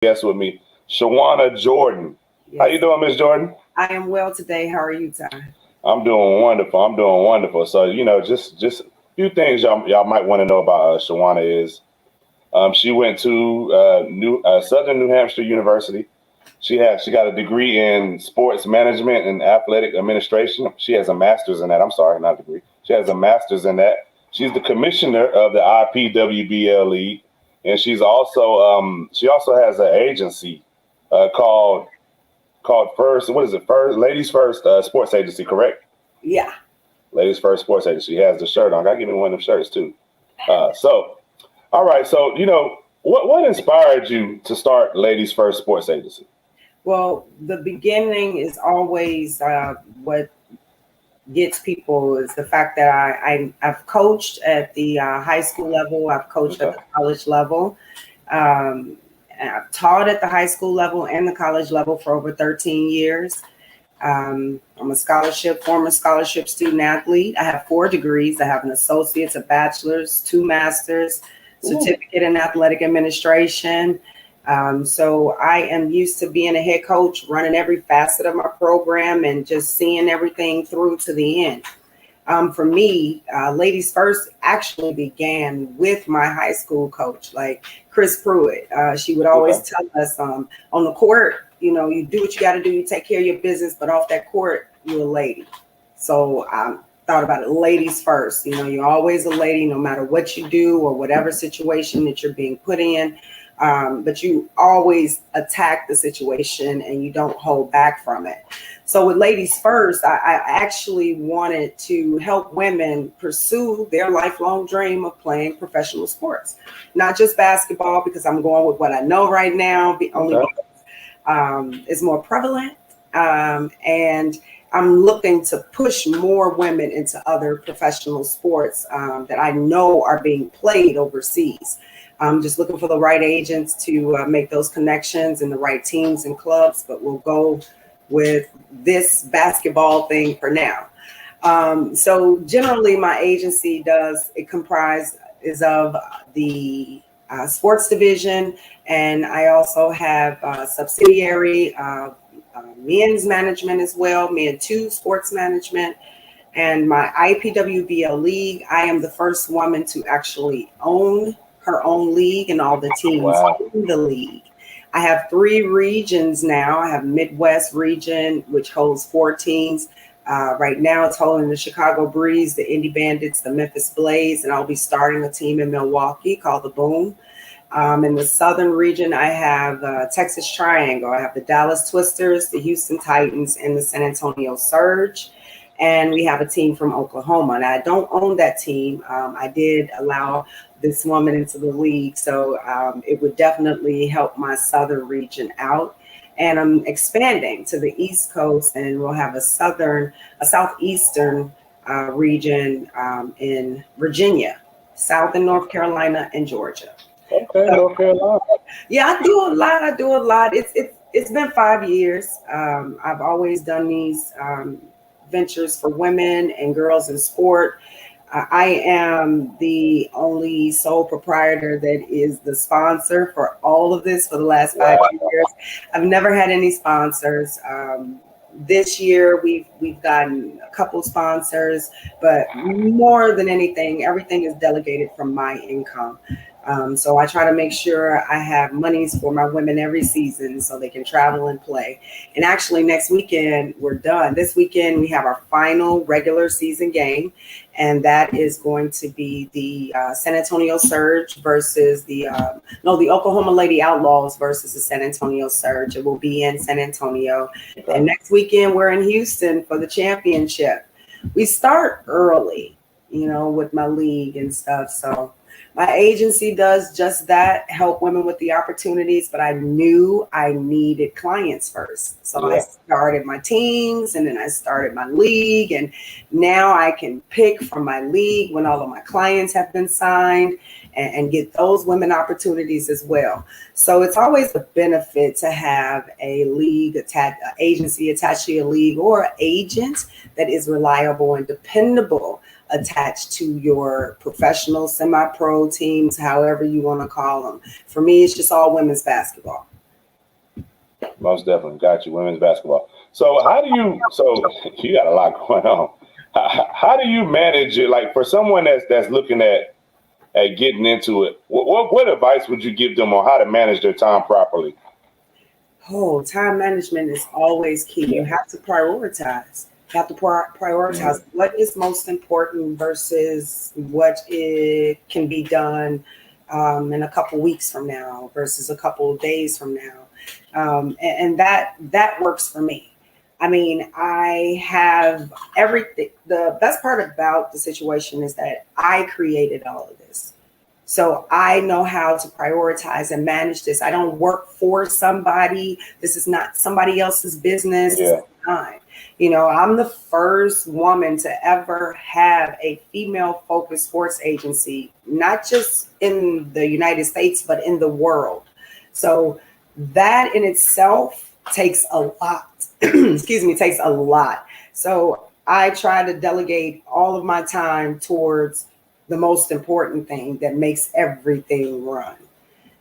guest with me, Shajaunna Jordan. How you Yes, doing, Miss Jordan? I am well today. How are you, Ty? I'm doing wonderful. I'm doing wonderful. So just a few things y'all might want to know about Shajaunna is she went to New Southern New Hampshire University. She got a degree in sports management and athletic administration. She has a master's in that. I'm sorry, not a degree. She has a master's in that. She's the commissioner of the IPWBL league, and she also has an agency called First. What is it? First Ladies First Sports Agency, correct? Yeah. Ladies First Sports Agency. She has the shirt on. I give me one of them shirts too. So all right. So what inspired you to start Ladies First Sports Agency? Well, the beginning is always what gets people is the fact that I've coached at the high school level. I've coached at Okay. the college level. And I've taught at the high school level and the college level for over 13 years. I'm a former scholarship student athlete. I have 4 degrees. I have an associate's, a bachelor's, 2 masters, Ooh. certificate in athletic administration. So I am used to being a head coach, running every facet of my program and just seeing everything through to the end. For me, Ladies First actually began with my high school coach, like Chris Pruitt. She would always Okay. tell us on the court, you do what you got to do, you take care of your business, but off that court, you're a lady. So I thought about it, ladies first. You're always a lady, no matter what you do or whatever situation that you're being put in. But you always attack the situation and you don't hold back from it. So with Ladies First, I actually wanted to help women pursue their lifelong dream of playing professional sports, not just basketball, because I'm going with what I know right now, only Okay. because is more prevalent. And I'm looking to push more women into other professional sports that I know are being played overseas. I'm just looking for the right agents to make those connections and the right teams and clubs, but we'll go with this basketball thing for now. So generally my agency it comprise is of the sports division, and I also have a subsidiary men's management as well, men two sports management, and my IPWBL league. I am the first woman to actually own her own league and all the teams Wow. in the league. I have 3 regions now. I have Midwest region, which holds 4 teams. Right now, it's holding the Chicago Breeze, the Indy Bandits, the Memphis Blaze, and I'll be starting a team in Milwaukee called the Boom. In the Southern region, I have Texas Triangle. I have the Dallas Twisters, the Houston Titans, and the San Antonio Surge. And we have a team from Oklahoma. And I don't own that team. I did allow this woman into the league, so it would definitely help my Southern region out. And I'm expanding to the East Coast, and we'll have a Southeastern region in Virginia, South and North Carolina, and Georgia. Okay. North Carolina. Yeah, I do a lot. I do a lot. It's been 5 years. I've always done these ventures for women and girls in sport. I am the only sole proprietor that is the sponsor for all of this for the last five Wow. years. I've never had any sponsors. This year we've gotten a couple sponsors, but more than anything, everything is delegated from my income. So I try to make sure I have monies for my women every season so they can travel and play. And actually, next weekend, we're done. This weekend, we have our final regular season game, and that is going to be the San Antonio Surge versus the Oklahoma Lady Outlaws versus the San Antonio Surge. It will be in San Antonio. And Okay. next weekend, we're in Houston for the championship. We start early, with my league and stuff. So my agency does just that, help women with the opportunities, but I knew I needed clients first. So I Yeah. started my teams and then I started my league. And now I can pick from my league when all of my clients have been signed and get those women opportunities as well. So it's always a benefit to have a agency attached to your league, or an agent that is reliable and dependable attached to your professional, semi-pro teams, however you want to call them. For me, it's just all women's basketball. Most definitely. Got you. Women's basketball. So so you got a lot going on. How do you manage it? Like for someone that's looking at getting into it, what advice would you give them on how to manage their time properly? Oh, time management is always key. You have to prioritize. You have to prioritize what is most important versus what it can be done in a couple weeks from now versus a couple of days from now, and that works for me. I mean, I have everything. The best part about the situation is that I created all of this. So I know how to prioritize and manage this. I don't work for somebody. This is not somebody else's business. This is mine. You know, I'm the first woman to ever have a female focused sports agency, not just in the United States, but in the world. So that in itself takes a lot. Excuse me, takes a lot. So I try to delegate all of my time towards the most important thing that makes everything run.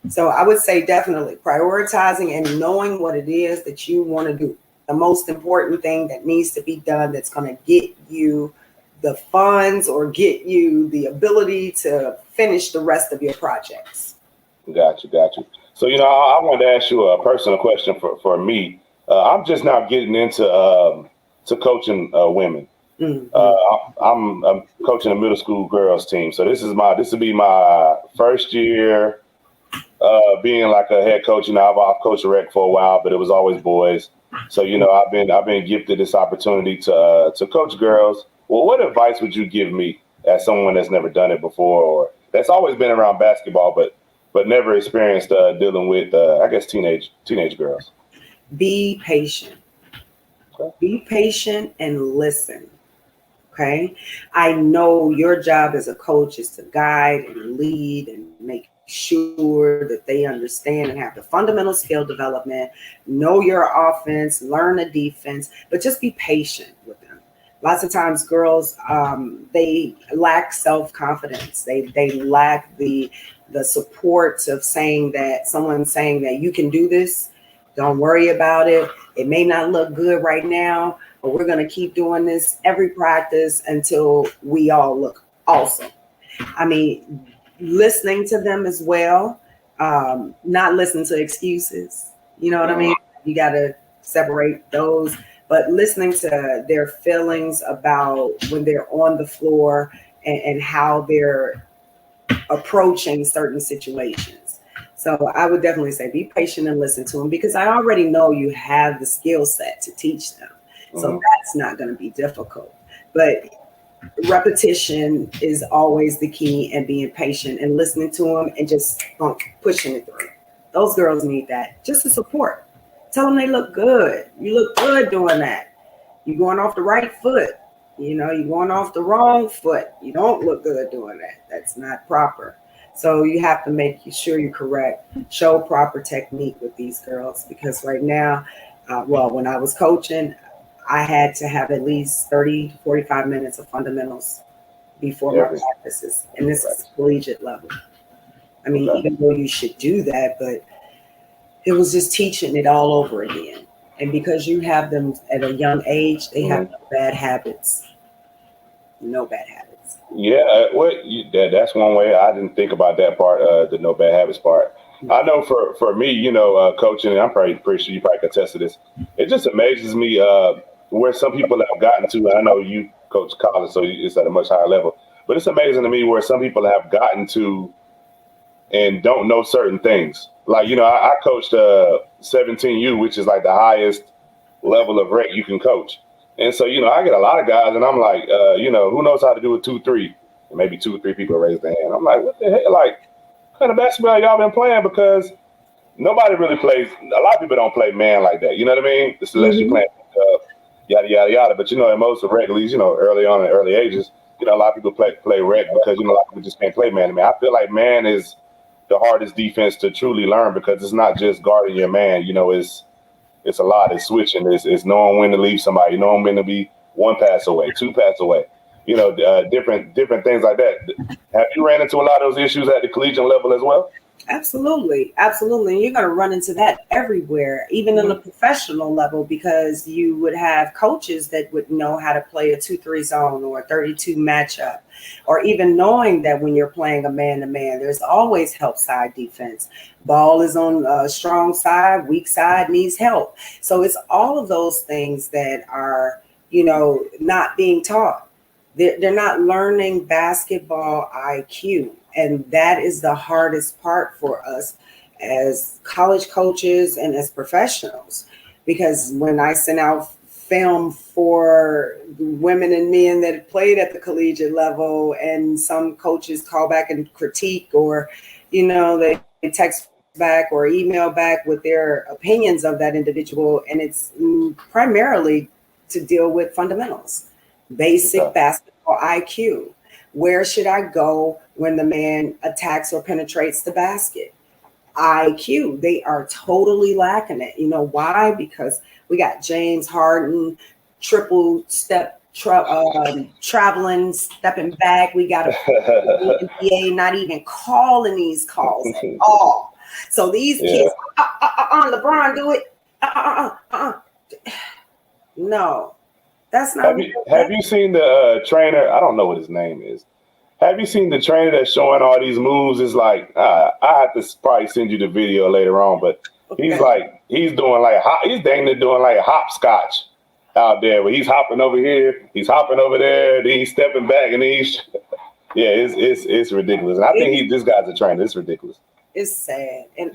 So I would say definitely prioritizing and knowing what it is that you want to do. The most important thing that needs to be done that's going to get you the funds or get you the ability to finish the rest of your projects. Got you. Got you. So, I wanted to ask you a personal question for me. I'm just now getting into to coaching women. Mm-hmm. I'm coaching a middle school girls team, so this will be my first year being like a head coach. I've coached a rec for a while, but it was always boys. So I've been gifted this opportunity to coach girls. Well, what advice would you give me as someone that's never done it before, or that's always been around basketball, but never experienced dealing with I guess teenage girls? Be patient. Okay. Be patient and listen. Okay. I know your job as a coach is to guide and lead and make sure that they understand and have the fundamental skill development, know your offense, learn the defense, but just be patient with them. Lots of times girls, they lack self-confidence. They lack the support of someone saying that you can do this. Don't worry about it. It may not look good right now, but we're going to keep doing this every practice until we all look awesome. I mean, listening to them as well, not listen to excuses. You know what I mean? You got to separate those, but listening to their feelings about when they're on the floor and how they're approaching certain situations. So I would definitely say be patient and listen to them, because I already know you have the skill set to teach them. So that's not going to be difficult. But repetition is always the key, and being patient and listening to them and just pushing it through. Those girls need that. Just the support. Tell them they look good. You look good doing that. You're going off the right foot. You're going off the wrong foot. You don't look good doing that. That's not proper. So you have to make sure you're correct. Show proper technique with these girls, because right now, when I was coaching, I had to have at least 30 to 45 minutes of fundamentals before my practices. And this is collegiate level. I mean, even though you should do that, but it was just teaching it all over again. And because you have them at a young age, they have no bad habits. No bad habits. Yeah, that's one way. I didn't think about that part, the no bad habits part. I know for me, coaching, and I'm pretty sure you probably can attest to this. It just amazes me where some people have gotten to. I know you coach college, so it's at a much higher level. But it's amazing to me where some people have gotten to and don't know certain things. Like, I coached 17U, which is like the highest level of rec you can coach. And so, I get a lot of guys, and I'm like, who knows how to do a 2-3? And maybe 2 or 3 people raise their hand. I'm like, what the hell? Like, what kind of basketball y'all been playing? Because nobody really plays. A lot of people don't play man like that. You know what I mean? Just unless you're playing yada, yada, yada. But, in most of rec leagues, early on in early ages, a lot of people play rec because, a lot of people just can't play man to man. I feel like man is the hardest defense to truly learn, because it's not just guarding your man. It's a lot. It's switching. It's knowing when to leave somebody, knowing when to be 1 pass away, 2 pass away. Different things like that. Have you ran into a lot of those issues at the collegiate level as well? Absolutely, absolutely. And you're going to run into that everywhere, even on the professional level, because you would have coaches that would know how to play a 2-3 zone or a 32 matchup, or even knowing that when you're playing a man to man, there's always help side defense. Ball is on a strong side, weak side needs help. So it's all of those things that are, not being taught. They're not learning basketball IQ. And that is the hardest part for us as college coaches and as professionals. Because when I send out film for women and men that have played at the collegiate level, and some coaches call back and critique, or, they text back or email back with their opinions of that individual, and it's primarily to deal with fundamentals, basic basketball IQ. Where should I go when the man attacks or penetrates the basket? IQ, they are totally lacking it. You know why? Because we got James Harden, triple step traveling, stepping back. We got a NBA not even calling these calls at all. So these kids, LeBron, do it. No, that's not. Have you seen the trainer? I don't know what his name is. Have you seen the trainer that's showing all these moves? It's like, I have to probably send you the video later on, but he's doing he's dang near doing like hopscotch out there, where he's hopping over here, he's hopping over there, then he's stepping back, and then it's ridiculous. And I think this guy's a trainer. It's ridiculous. It's sad. And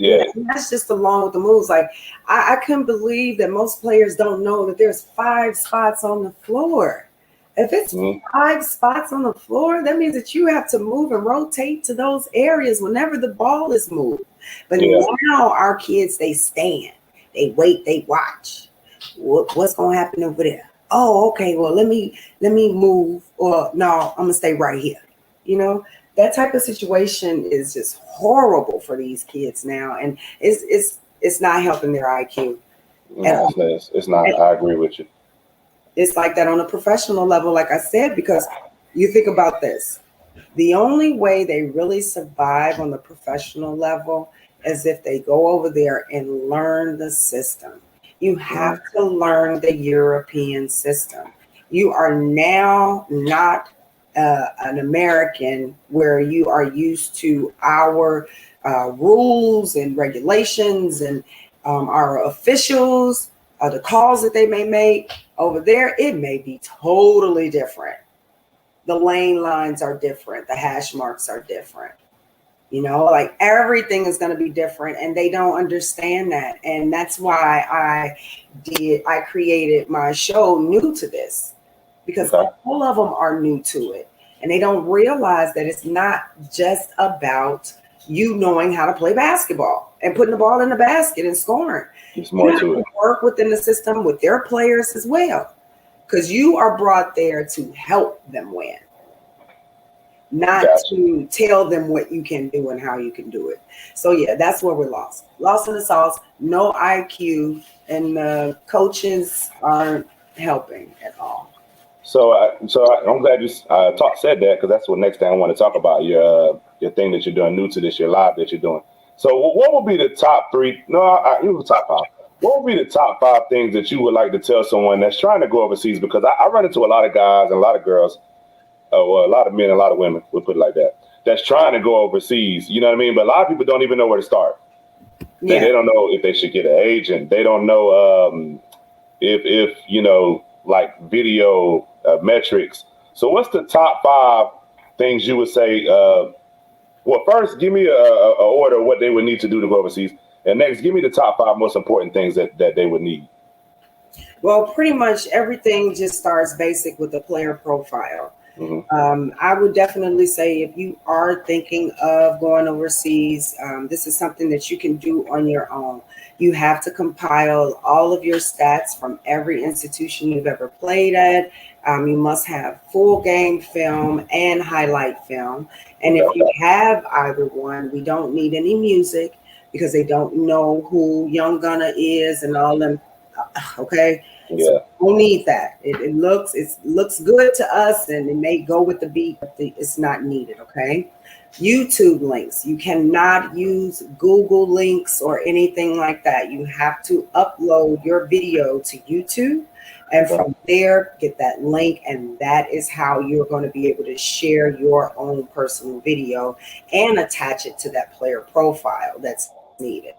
that's just along with the moves. Like, I couldn't believe that most players don't know that there's 5 spots on the floor. If it's 5 spots on the floor, that means that you have to move and rotate to those areas whenever the ball is moved. But now our kids, they stand, they wait, they watch. What's going to happen over there? Oh, okay. Well, let me move. Or no, I'm gonna stay right here. That type of situation is just horrible for these kids now, and it's not helping their IQ. It's not. I agree with you. It's like that on a professional level, like I said, because you think about this. The only way they really survive on the professional level is if they go over there and learn the system. You have to learn the European system. You are now not an American where you are used to our rules and regulations and our officials, the calls that they may make. Over there, it may be totally different. The lane lines are different. The hash marks are different. Like everything is going to be different, and they don't understand that. And that's why I created my show new to this, because all of them are new to it. And they don't realize that it's not just about you knowing how to play basketball and putting the ball in the basket and scoring. There's more to it. Work within the system with their players as well, because you are brought there to help them win, not to tell them what you can do and how you can do it. So that's where we're lost in the sauce. No IQ, and the coaches aren't helping at all. So I'm glad you said that, because that's what next thing I want to talk about, your thing that you're doing new to this, your live that you're doing. So what would be the top 3? No, you were top 5. What would be the top 5 things that you would like to tell someone that's trying to go overseas? Because I run into a lot of guys and a lot of girls, a lot of men and a lot of women, we'll put it like that, that's trying to go overseas. You know what I mean? But a lot of people don't even know where to start. They don't know if they should get an agent. They don't know if like video metrics. So what's the top 5 things you would say? Well, first, give me a order of what they would need to do to go overseas. And next, give me the top 5 most important things that they would need. Well, pretty much everything just starts basic with the player profile. I would definitely say if you are thinking of going overseas, this is something that you can do on your own. You have to compile all of your stats from every institution you've ever played at. You must have full game film and highlight film. And if you have either one, we don't need any music, because they don't know who Young Gunna is and all them. Okay. Yeah. So don't need that. It looks good to us, and it may go with the beat, but it's not needed. Okay. YouTube links. You cannot use Google links or anything like that. You have to upload your video to YouTube, and from there get that link, and that is how you're going to be able to share your own personal video and attach it to that player profile that's needed.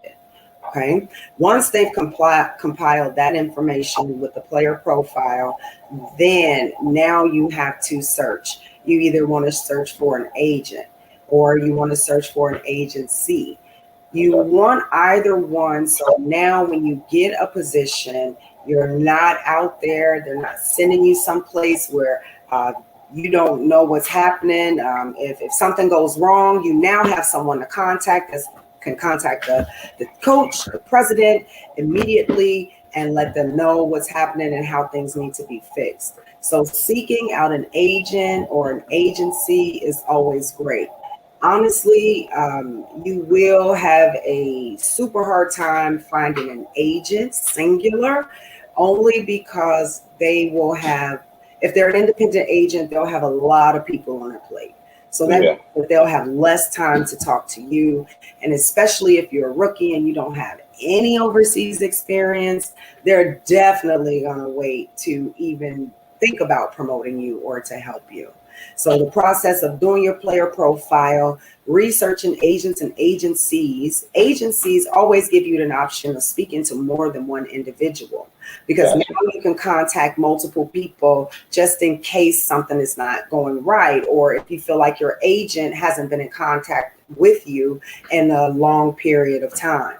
Okay. Once they've compiled that information with the player profile, then now you have to search. You either want to search for an agent or you want to search for an agency. You want either one. So now when you get a position, you're not out there. They're not sending you someplace where you don't know what's happening. If something goes wrong, you now have someone to contact that can contact the coach, the president immediately and let them know what's happening and how things need to be fixed. So seeking out an agent or an agency is always great. Honestly, you will have a super hard time finding an agent, singular, only because they will have, if they're an independent agent, they'll have a lot of people on their plate. So that they'll have less time to talk to you. And especially if you're a rookie and you don't have any overseas experience, they're definitely going to wait to even think about promoting you or to help you. So the process of doing your player profile, researching agents and agencies always give you an option of speaking to more than one individual, because now you can contact multiple people just in case something is not going right, or if you feel like your agent hasn't been in contact with you in a long period of time.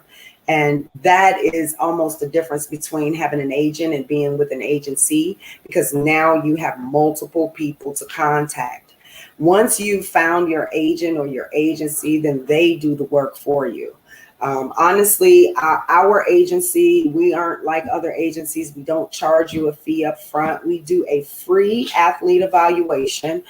And that is almost the difference between having an agent and being with an agency, because now you have multiple people to contact. Once you've found your agent or your agency, then they do the work for you. Honestly, our agency, we aren't like other agencies. We don't charge you a fee up front. We do a free athlete evaluation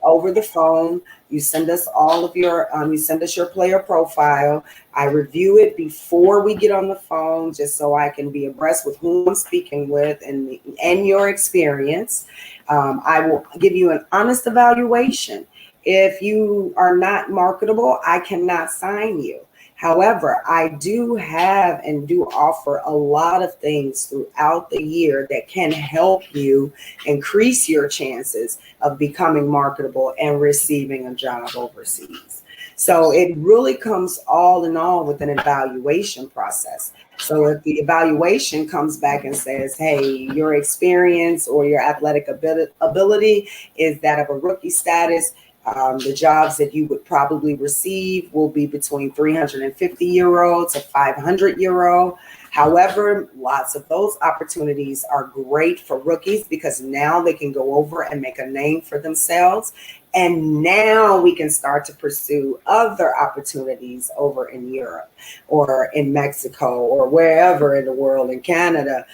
over the phone. You send us all of your, you send us your player profile. I review it before we get on the phone, just so I can be abreast with who I'm speaking with and your experience. I will give you an honest evaluation. If you are not marketable, I cannot sign you. However, I do have and do offer a lot of things throughout the year that can help you increase your chances of becoming marketable and receiving a job overseas. So it really comes all in all with an evaluation process. So if the evaluation comes back and says, hey, your experience or your athletic ability is that of a rookie status, the jobs that you would probably receive will be between €350 to €500. However, lots of those opportunities are great for rookies because now they can go over and make a name for themselves. And now we can start to pursue other opportunities over in Europe or in Mexico or wherever in the world, in Canada,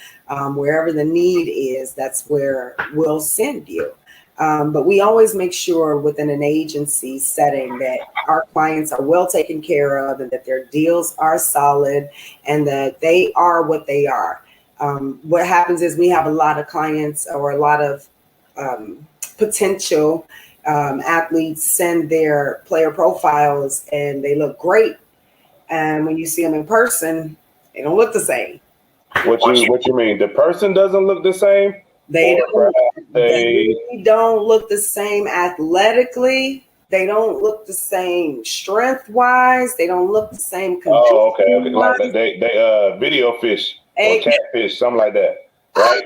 wherever the need is, that's where we'll send you. But we always make sure within an agency setting that our clients are well taken care of and that their deals are solid and that they are what they are. What happens is we have a lot of clients or a lot of potential athletes send their player profiles and they look great. And when you see them in person, they don't look the same. What you mean? The person doesn't look the same? They don't look the same athletically. They don't look the same strength-wise. They don't look the same. Oh, okay. Like they video fish or catfish, something like that, right?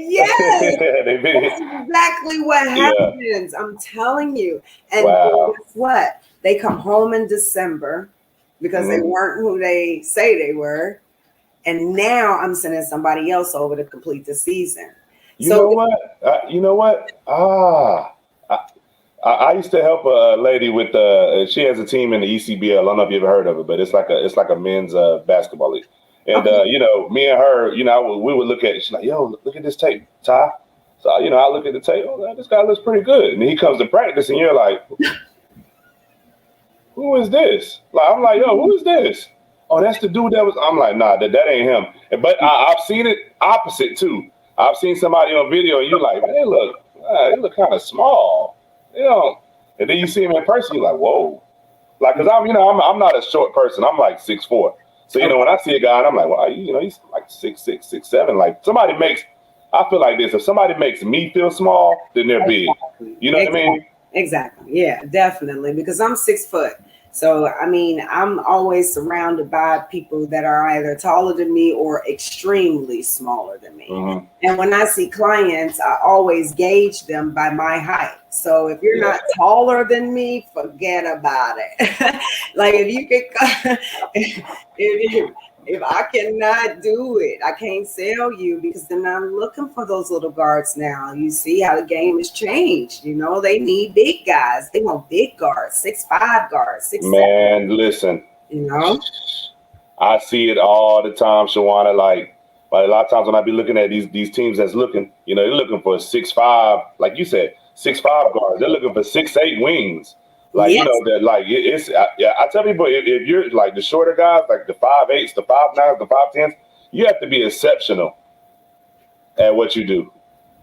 Yes, that's exactly what happens. Yeah. I'm telling you. And guess what? They come home in December because they weren't who they say they were, and now I'm sending somebody else over to complete the season. You know what? I used to help a lady with she has a team in the ECBL. I don't know if you ever heard of it, but it's like a men's basketball league. And me and her, we would look at it. She's like, "Yo, look at this tape, Ty." So I look at the tape. Oh, this guy looks pretty good. And he comes to practice, and you're like, "Who is this?" Like I'm like, "Yo, who is this?" Oh, that's the dude that was. I'm like, "Nah, that ain't him." But I've seen it opposite too. I've seen somebody on video, and you're like, man, they look kind of small, you know. And then you see them in person, you're like, whoa. Like, cause I'm not a short person. I'm like 6'4". So when I see a guy, and I'm like, well, he's like 6'6", 6'7". Like I feel like this. If somebody makes me feel small, then they're big. You know what I mean? Exactly. Yeah, definitely. Because I'm 6 foot. So, I mean, I'm always surrounded by people that are either taller than me or extremely smaller than me. Mm-hmm. And when I see clients, I always gauge them by my height. So if you're not taller than me, forget about it. Like if you can, if I cannot do it, I can't sell you because they're not looking for those little guards now. You see how the game has changed. They need big guys. They want big guards, 6'5" guards, 6'7". Man, listen. I see it all the time, Shajaunna. Like a lot of times when I be looking at these teams that's looking, they're looking for 6'5", like you said, 6'5" guards. They're looking for 6'8" wings. Like that. Like I tell people if you're like the shorter guys, like the 5'8", the 5'9", the 5'10", you have to be exceptional at what you do.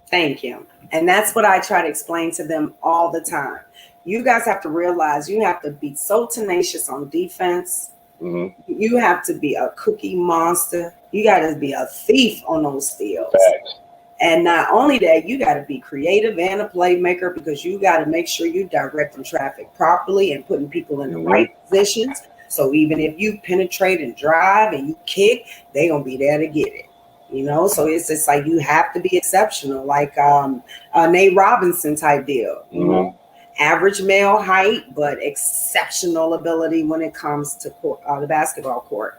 Thank you. And that's what I try to explain to them all the time. You guys have to realize you have to be so tenacious on defense. Mm-hmm. You have to be a cookie monster. You got to be a thief on those fields. Facts. And not only that, you got to be creative and a playmaker because you got to make sure you directing traffic properly and putting people in the right positions. So even if you penetrate and drive and you kick, they going to be there to get it. So it's just like you have to be exceptional, like Nate Robinson type deal. Average male height, but exceptional ability when it comes to the basketball court.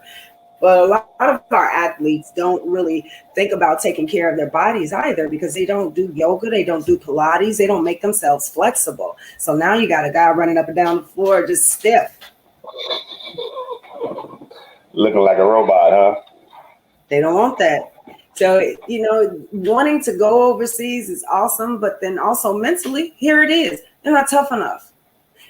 But a lot of our athletes don't really think about taking care of their bodies either because they don't do yoga, they don't do Pilates, they don't make themselves flexible. So now you got a guy running up and down the floor just stiff. Looking like a robot, huh? They don't want that. So, wanting to go overseas is awesome, but then also mentally, here it is. They're not tough enough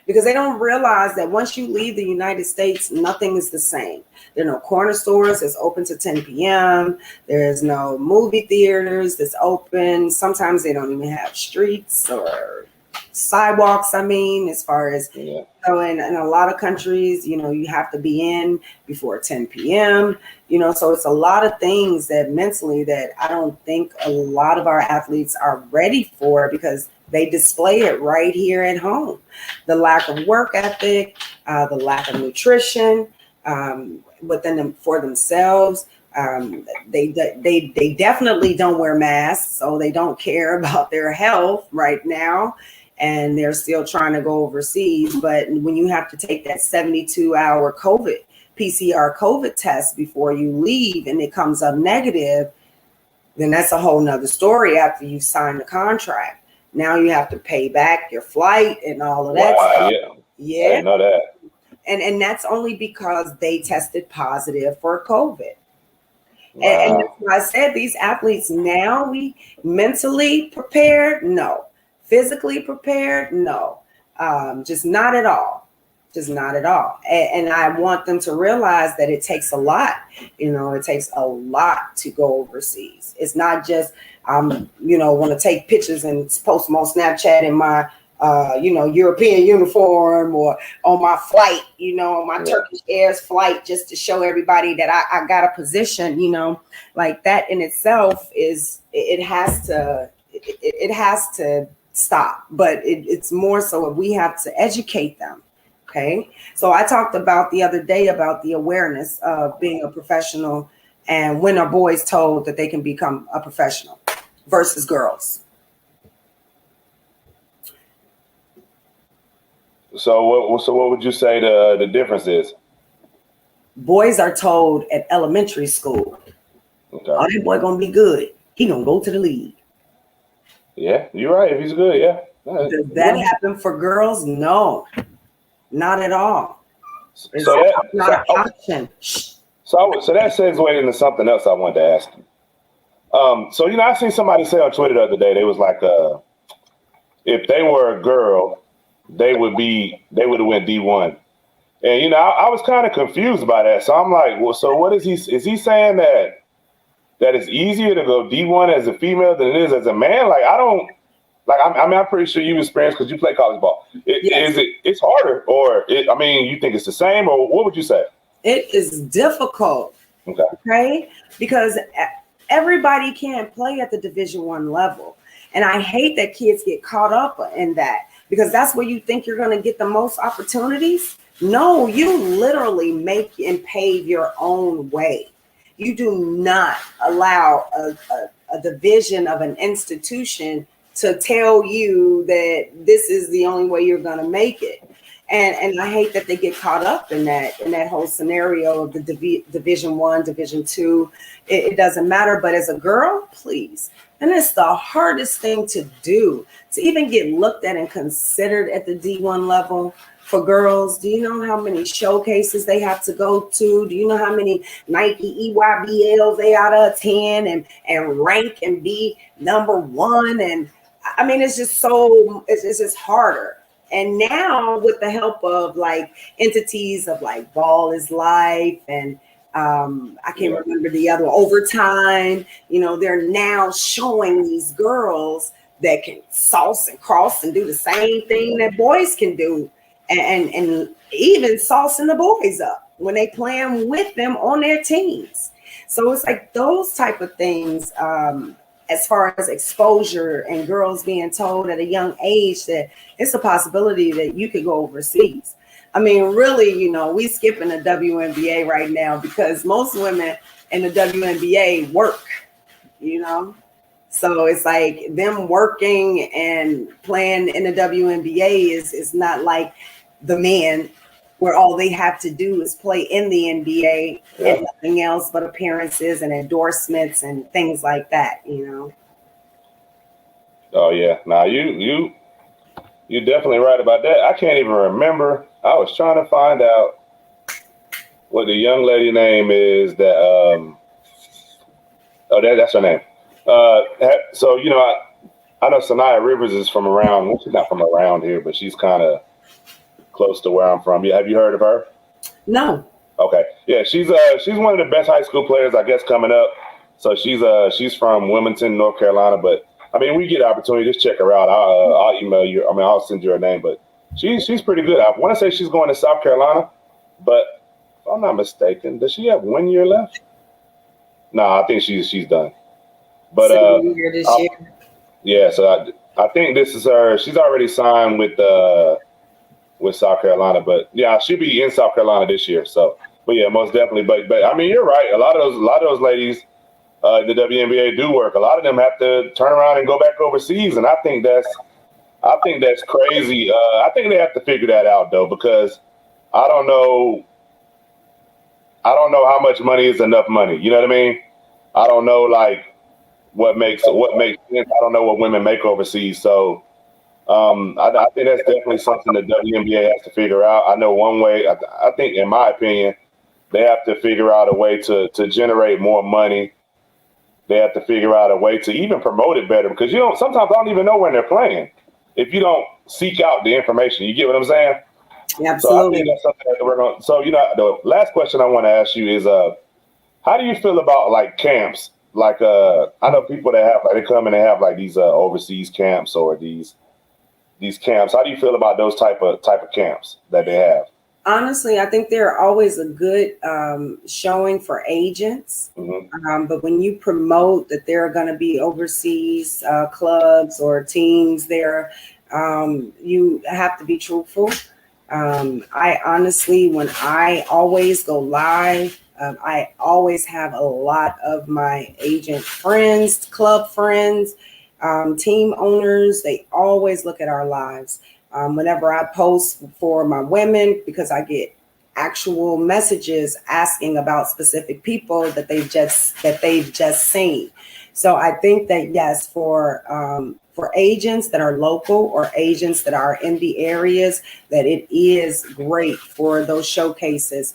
because they don't realize that once you leave the United States, nothing is the same. There are no corner stores that's open to 10 p.m. There's no movie theaters that's open. Sometimes they don't even have streets or sidewalks. As far as, so in a lot of countries, you have to be in before 10 p.m. So it's a lot of things that mentally that I don't think a lot of our athletes are ready for because they display it right here at home. The lack of work ethic, the lack of nutrition, but then for themselves, they definitely don't wear masks, so they don't care about their health right now. And they're still trying to go overseas. But when you have to take that 72-hour PCR COVID test before you leave and it comes up negative, then that's a whole nother story after you sign the contract. Now you have to pay back your flight and all of that stuff. Yeah. I didn't know that. And that's only because they tested positive for COVID. Wow. And that's why I said these athletes now, we mentally prepared? No. Physically prepared? No. Just not at all. Just not at all. And I want them to realize that it takes a lot. It takes a lot to go overseas. It's not just, want to take pictures and post them on Snapchat in my, European uniform or on my flight, on my Turkish Air's flight, just to show everybody that I got a position, like that in itself it has to stop. But it's more so we have to educate them. Okay. So I talked about the other day about the awareness of being a professional and when are boys told that they can become a professional versus girls. So what would you say the difference is? Boys are told at elementary school, oh, that boy gonna be good. He gonna go to the league. Yeah, you're right. If he's good, yeah. Does that happen for girls? No, not at all. It's so not an option. So that segues into something else I wanted to ask you. So I seen somebody say on Twitter the other day, they was like, if they were a girl, they would have went D1. And I was kind of confused by that. So I'm like, well, so what is he saying that that it's easier to go D1 as a female than it is as a man? Like, I don't. Like, I'm pretty sure you've experienced because you play college ball. Yes. It's harder, or you think it's the same, or what would you say? It is difficult. Okay. Because everybody can't play at the Division I level, and I hate that kids get caught up in that because that's where you think you're going to get the most opportunities. No, you literally make and pave your own way. You do not allow a division of an institution to tell you that this is the only way you're going to make it. And I hate that they get caught up in that whole scenario of the Division I, Division II. It doesn't matter. But as a girl, please. And it's the hardest thing to do, to even get looked at and considered at the D1 level. For girls, do you know how many showcases they have to go to? Do you know how many Nike EYBLs they ought to attend and rank and be number one? And I mean, it's just just harder. And now with the help of like entities of like Ball is Life and I can't remember the other Overtime, they're now showing these girls that can sauce and cross and do the same thing that boys can do. And even saucing the boys up when they playing with them on their teams. So it's like those type of things, as far as exposure and girls being told at a young age that it's a possibility that you could go overseas. I mean, really, we skipping the WNBA right now because most women in the WNBA work, So it's like them working and playing in the WNBA is not like the men where all they have to do is play in the NBA and nothing else but appearances and endorsements and things like that, Oh yeah, now you're definitely right about that. I can't even remember. I was trying to find out what the young lady name is that. That's her name. So I know Sanaya Rivers is from around. Well, she's not from around here, but she's kind of close to where I'm from. Have you heard of her? No. Okay. Yeah, she's one of the best high school players, I guess, coming up. So she's from Wilmington, North Carolina. But I mean, we get an opportunity, just check her out. I'll email you. I'll send you her name. But she's pretty good. I want to say she's going to South Carolina, but if I'm not mistaken, does she have 1 year left? No, I think she's done. But this year. Yeah, so I think this is her. She's already signed with South Carolina, but yeah, she'll be in South Carolina this year. So, but yeah, most definitely. But I mean, you're right. A lot of those ladies, the WNBA do work. A lot of them have to turn around and go back overseas, and I think that's crazy. I think they have to figure that out though, because I don't know how much money is enough money. You know what I mean? I don't know like what makes sense. I don't know what women make overseas. So I think that's definitely something the WNBA has to figure out. I know one way. I think, in my opinion, they have to figure out a way to generate more money. They have to figure out a way to even promote it better, because sometimes I don't even know when they're playing if you don't seek out the information. You get what I'm saying? Yeah, absolutely. So I think that's something that we're going. So the last question I want to ask you is, how do you feel about like camps? Like I know people that have they come and they have like these overseas camps or these camps. How do you feel about those type of camps that they have? Honestly, I think they're always a good showing for agents. Mm-hmm. But when you promote that there are going to be overseas clubs or teams there, you have to be truthful. I honestly, when I always go live, I always have a lot of my agent friends, club friends, team owners. They always look at our lives. Whenever I post for my women, because I get actual messages asking about specific people that they've just seen. So I think that yes, for agents that are local or agents that are in the areas, that it is great for those showcases,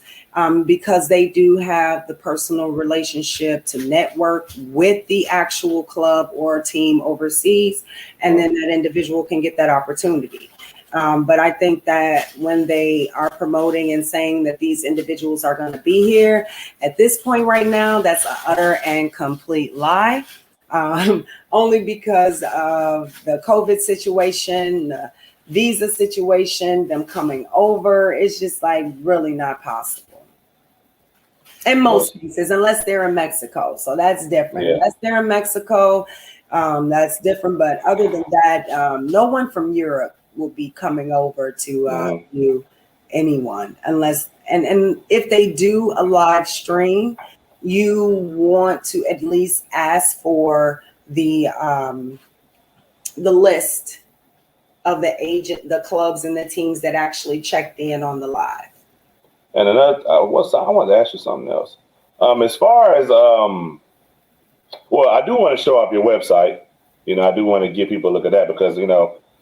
because they do have the personal relationship to network with the actual club or team overseas, and then that individual can get that opportunity. But I think that when they are promoting and saying that these individuals are going to be here at this point right now, that's an utter and complete lie. Only because of the COVID situation, the visa situation, them coming over, it's just like really not possible. In most cases, unless they're in Mexico. So that's different. Yeah. Unless they're in Mexico, that's different. But other than that, no one from Europe will be coming over to do anyone unless, and if they do a live stream, you want to at least ask for the list of the clubs and the teams that actually checked in on the live. And another, I wanted to ask you something else. As far as, well, I do want to show off your website. I do want to give people a look at that because,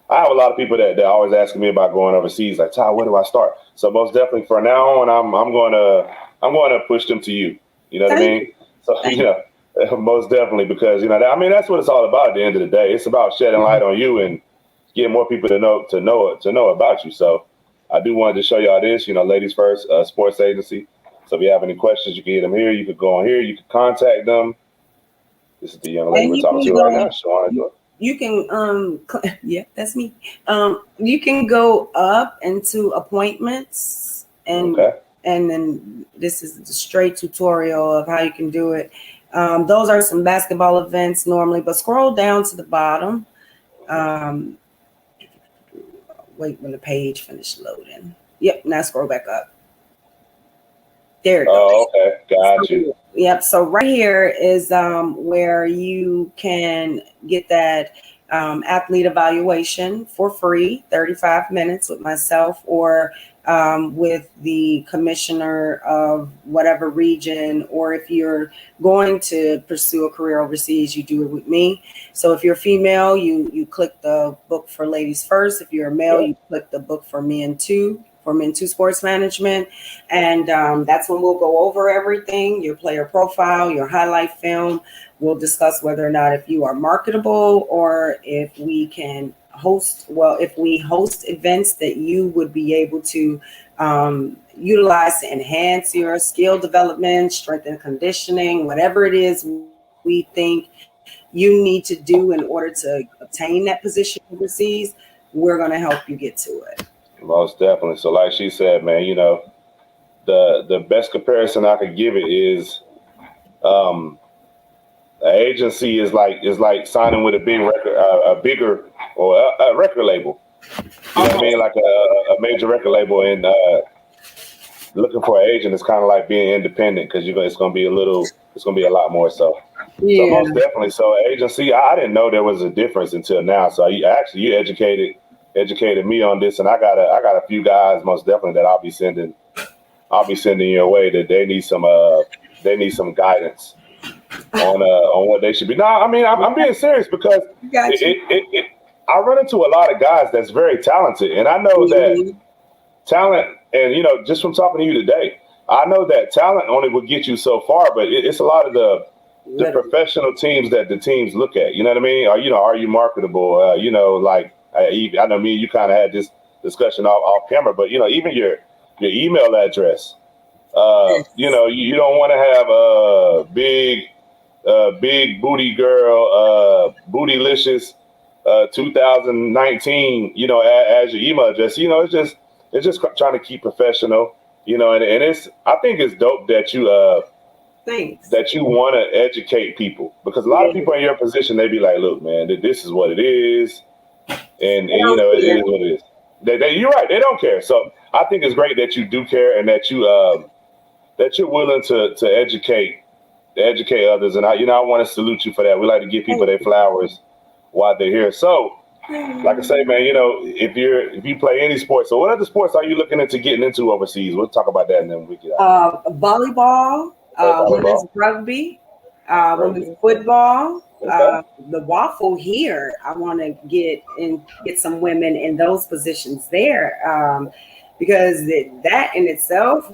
I have a lot of people that always asking me about going overseas. Like, Ty, where do I start? So most definitely, for now on, I'm going to push them to you. You know what I mean? So most definitely because that's what it's all about. At the end of the day, it's about shedding light on you and getting more people to know about you. So I do want to show y'all this. Ladies First Sports Agency. So if you have any questions, you can get them here. You could go on here. You can contact them. This is the young lady we're talking to right now. Shajaunna. You can yeah, that's me. You can go up into appointments and then this is the straight tutorial of how you can do it. Those are some basketball events normally, but scroll down to the bottom. Wait when the page finished loading. Yep, now scroll back up. There it goes. Oh, okay, got you. Yep. So right here is where you can get that athlete evaluation for free, 35 minutes with myself or with the commissioner of whatever region, or if you're going to pursue a career overseas, you do it with me. So if you're female, you click the book for Ladies First. If you're a male, you click the book for Men Too. For Men Too Sports Management. And that's when we'll go over everything, your player profile, your highlight film. We'll discuss whether or not if you are marketable or if we can host, if we host events that you would be able to utilize to enhance your skill development, strength and conditioning, whatever it is we think you need to do in order to obtain that position overseas, we're going to help you get to it. Most definitely. So like she said, man, the best comparison I could give it is an agency is like signing with a bigger record label. You know what I mean? Like a major record label, and looking for an agent is kind of like being independent because it's going to be a lot more. So most definitely. So agency, I didn't know there was a difference until now. So you educated me on this, and I got a few guys most definitely that I'll be sending your way that they need some guidance on what they should be. No, I mean I'm being serious because I run into a lot of guys that's very talented, and I know that talent, and just from talking to you today, I know that talent only will get you so far, but it's a lot of the professional teams that the teams look at. You know what I mean? Are you marketable? I know me and you kind of had this discussion off camera, but even your email address. You don't want to have a big booty girl, bootylicious 2019. As your email address. It's just trying to keep professional. And I think it's dope that you that you want to educate people, because a lot of people in your position, they be like, look, man, this is what it is. And it is what it is. You're right. They don't care. So I think it's great that you do care and that you're willing to educate others. And I want to salute you for that. We like to give people their flowers while they're here. So, like I say, man, if you play any sports, so what other sports are you looking into getting into overseas? We'll talk about that and then we get out. Volleyball, women's rugby, women's football. The waffle here, I want to get some women in those positions there, because that in itself,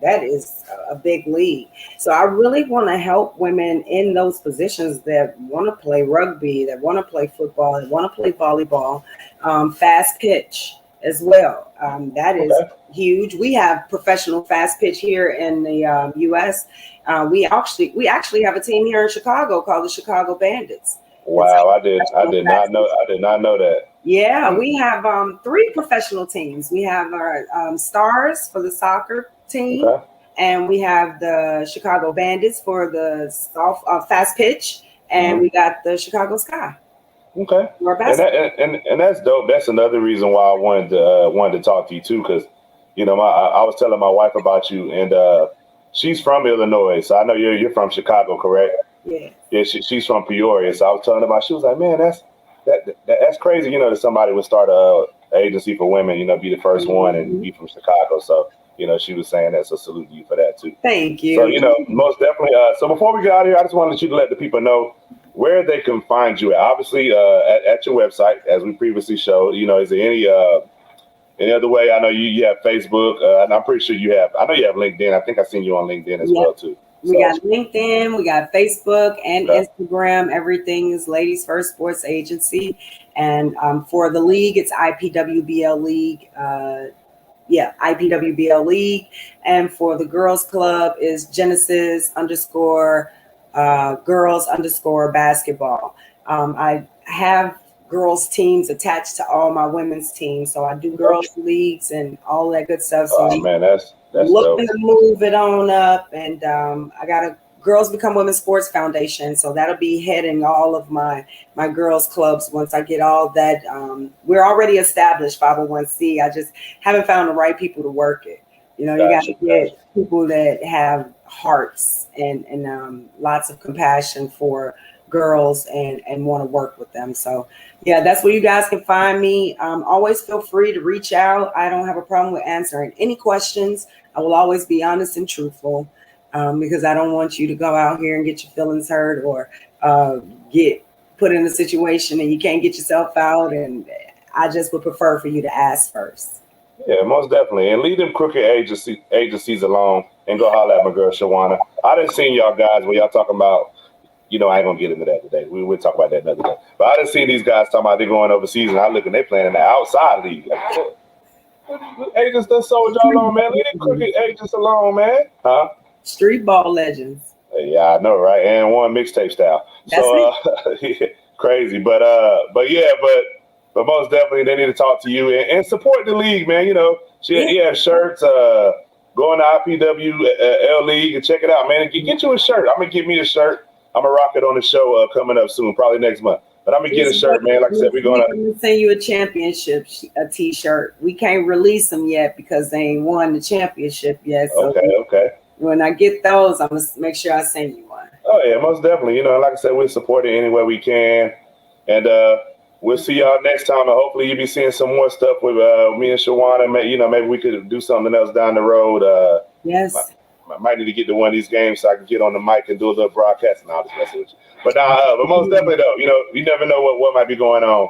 that is a big league. So I really want to help women in those positions that want to play rugby, that want to play football, that want to play volleyball, fast pitch as well. That is Okay. huge. We have professional fast pitch here in the U.S. We actually have a team here in Chicago called the Chicago Bandits. It's Wow, I professional did fast not know pitch. that. Yeah, Hmm. we have three professional teams. We have our Stars for the soccer team, Okay. and we have the Chicago Bandits for the fast pitch, and Hmm. we got the Chicago Sky Okay. for And basketball. and that's dope. That's another reason why I wanted to talk to you too, because I was telling my wife about you, and she's from Illinois, so I know you're from Chicago, correct? Yeah. Yeah, she's from Peoria. So I was telling her about. She was like, "Man, that's crazy. That somebody would start a agency for women. Be the first one and Mhm. be from Chicago." So she was saying that. So salute to you for that too. Thank So you. most definitely. So before we get out of here, I just wanted you to let the people know where they can find you. Obviously, at your website, as we previously showed. Is there any other way? I know you have Facebook, and I'm pretty sure you have. I know you have LinkedIn. I think I seen you on LinkedIn as Yeah. well too. We So got LinkedIn, we got Facebook and okay. Instagram. Everything is Ladies First Sports Agency. And for the league, it's IPWBL League. IPWBL League. And for the girls club is Genesis underscore girls underscore basketball. I have girls teams attached to all my women's teams. So I do Okay. girls leagues and all that good stuff. So Oh man, that's dope. looking to move it on up, and I got a Girls Become Women Sports Foundation, so that'll be heading all of my girls clubs once I get all that. We're already established 501c. I just haven't found the right people to work it. You got to Gotcha. get people that have hearts and lots of compassion for girls and want to work with them. So yeah, that's where you guys can find me. Always feel free to reach out. I don't have a problem with answering any questions. I will always be honest and truthful, because I don't want you to go out here and get your feelings hurt or get put in a situation and you can't get yourself out. And I just would prefer for you to ask first. Yeah, most definitely. And leave them crooked agencies alone and go holler at my girl Shajaunna. I done seen y'all guys where y'all talking about, I ain't gonna get into that today. We'll talk about that another day. But I done seen these guys talking about they going overseas and I look and they playing in the outside league. Like, what agents that sold y'all on, man? Leave them crooked agents alone, man. Huh? Street ball legends. Yeah, I know, right? And one mixtape style. That's So it. yeah, crazy. But most definitely they need to talk to you and support the league, man. Yeah. She have shirts, go in the IPWL league and check it out, man. Get you a shirt. I'm gonna get me a shirt. I'm gonna rock it on the show coming up soon, probably next month. But I'm gonna get a shirt, man. Like I said, we're We're gonna going to send you a championship a T-shirt. We can't release them yet because they ain't won the championship yet. So okay. when I get those, I'm gonna make sure I send you one. Oh yeah, most definitely. Like I said, we'll support it any way we can. And we'll see y'all next time. And hopefully you'll be seeing some more stuff with me and Shajaunna. Maybe we could do something else down the road. Yes. I might need to get to one of these games so I can get on the mic and do a little broadcasting. I'll just mess with you. But most definitely though, you never know what might be going on.